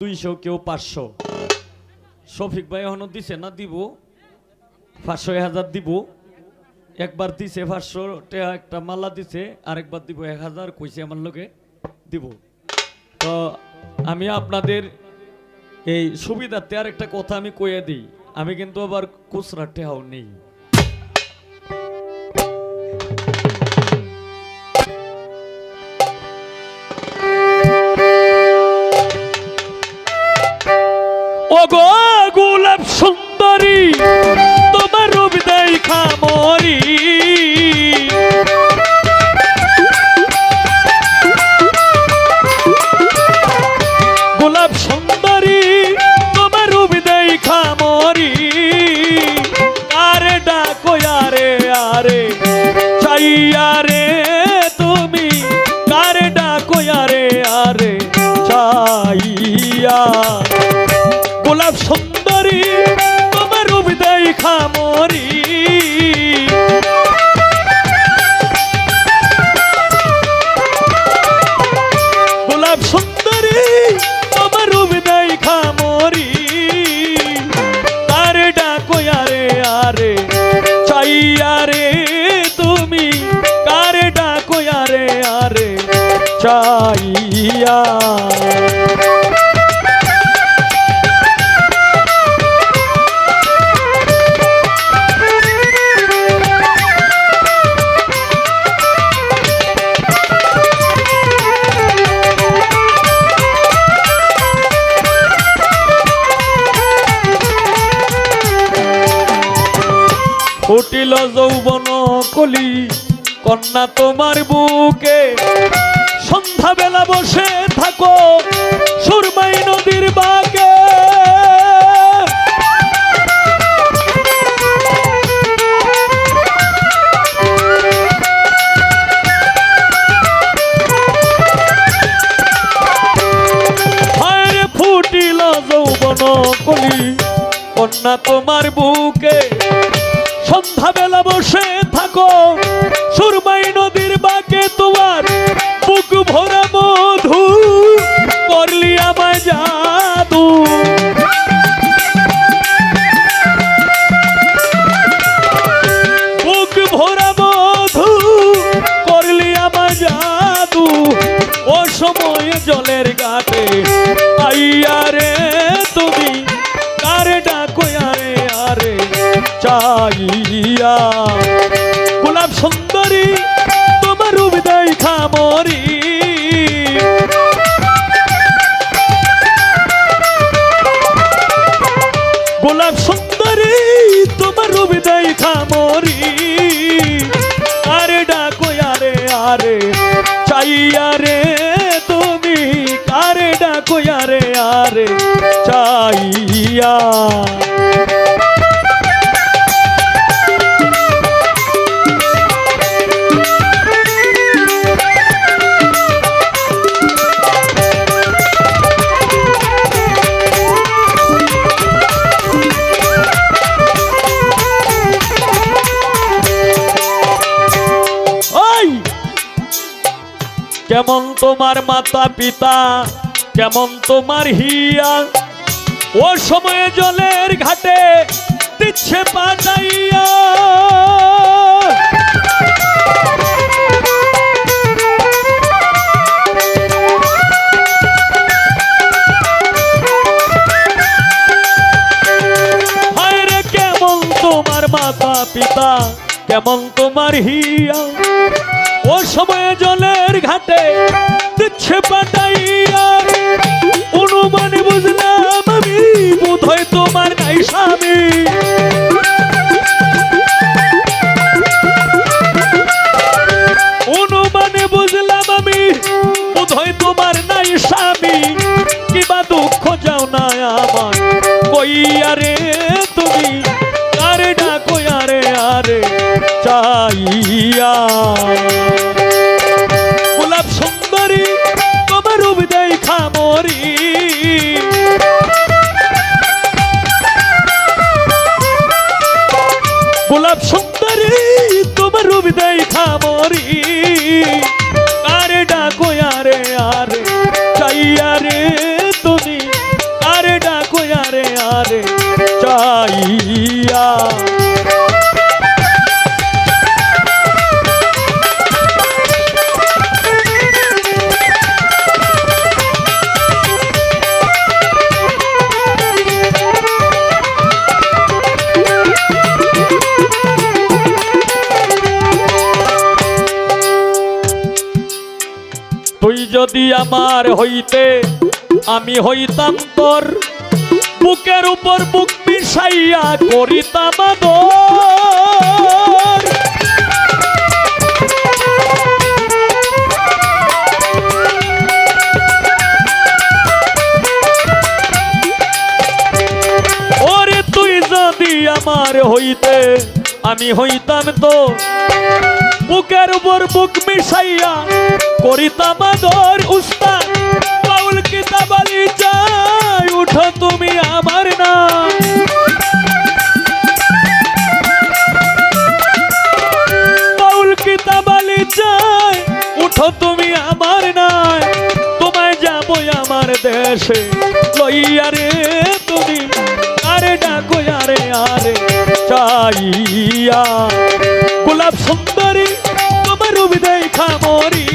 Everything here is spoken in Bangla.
200 কেউ 500 শফিক ভাই এখনো দিছে না দিব 500 1000 দিব একবার দিছে 500 টাকা একটা মালা দিছে আরেকবার দিব 1000 কইছে আমার লোকে দিব। তো আমি আপনাদের এই সুবিধাতে আরেকটা কথা আমি কইয়া দিই, আমি কিন্তু আবার খুচরা টাকাও নেই। ওগো গোলাপ সুন্দরী তোমার রূপ দেখা মরি, গোলাপ সুন্দরী তোমার রূপ দেখা মরি, আরে ডাকো আরে আরে চাইয়া রে তুমি, কারে ডাকো আরে আরে চাইয়া, গোলাপ সুন্দরী তোমার রূপ দেখা মরি, গোলাপ সুন্দরী তোমার রূপ দেখা মরি, আরে ডাকো আরে আরে চাইয়া রে তুমি, কারে ডাকো আরে আরে চাইয়া। ফুটিল যৌবন কলি কন্যা তোমার বুকে, সন্ধ্যা বেলা বসে থাকো সুরমাই নদীর বাঁকে, ফুটিল যৌবন কলি কন্যা তোমার বুকে, সন্ধ্যা বেলা বসে থাকো সুরমাই নদীর বাঁকে, তোমার বুক ভরা মধু করলি আমায় জাদু, বুক ভরা মধু করলি আমায় জাদু, ও সময়ে জলের ঘাটে আইয়া রে তুমি, কারে ডাকো আরে আরে চাইয়া, গোলাপ সুন্দরী তোমার রূপ দেখা মরি, গোলাপ সুন্দরী তোমার রূপ দেখা মরি, আরে ডাকো আরে আরে চাইয়া রে তুমি, কারে ডাকো আরে আরে চাইয়া। কেমন তোমার মাতা পিতা কেমন তোমার হিয়া, ও সময়ে জলের ঘাটে দিচ্ছে পাঠাইয়া, হায় রে কেমন তোমার মাতা পিতা কেমন তোমার হিয়া, ও সময়ে জলের ঘাটে দিচ্ছে পাঠাইয়া, অনুমানে বুঝলাম আমি বোধহয় তোমার নাই স্বামী, অনুমানে বুঝলাম আমি বোধহয় তোমার নাই স্বামী, কিবা দুঃখ যাও না আমার কইয়া রে তুমি, কারে ডাকো আরে আরে চাইয়া, গোলাপ সুন্দরী তোমার রূপ দেখা মরি, গোলাপ সুন্দরী তোমার রূপ দেখা মরি, কারে ডাকো আরে আরে চাইয়া রে তুমি, যদি আমার হইতে আমি হইতাম তোর বুকের উপর বুক মিশাইয়া করিতাম আদর। ওরে তুই যদি আমার হইতে আমি হইতাম তো বুকের উপর বুক মিশাইয়া করিতাম আদর। উস্তাদ বাউল কিতাব আলী চাই উঠো তুমি আমার না। বাউল কিতাব আলী চাই উঠো তুমি আমার নাই। তোমায় যাবো আমার দেশে লইয়া রে তুমি আরে ডাকো আরে আরে চাইয়া। গোলাপ সুন্দরী তোমার রূপ দেখা মরি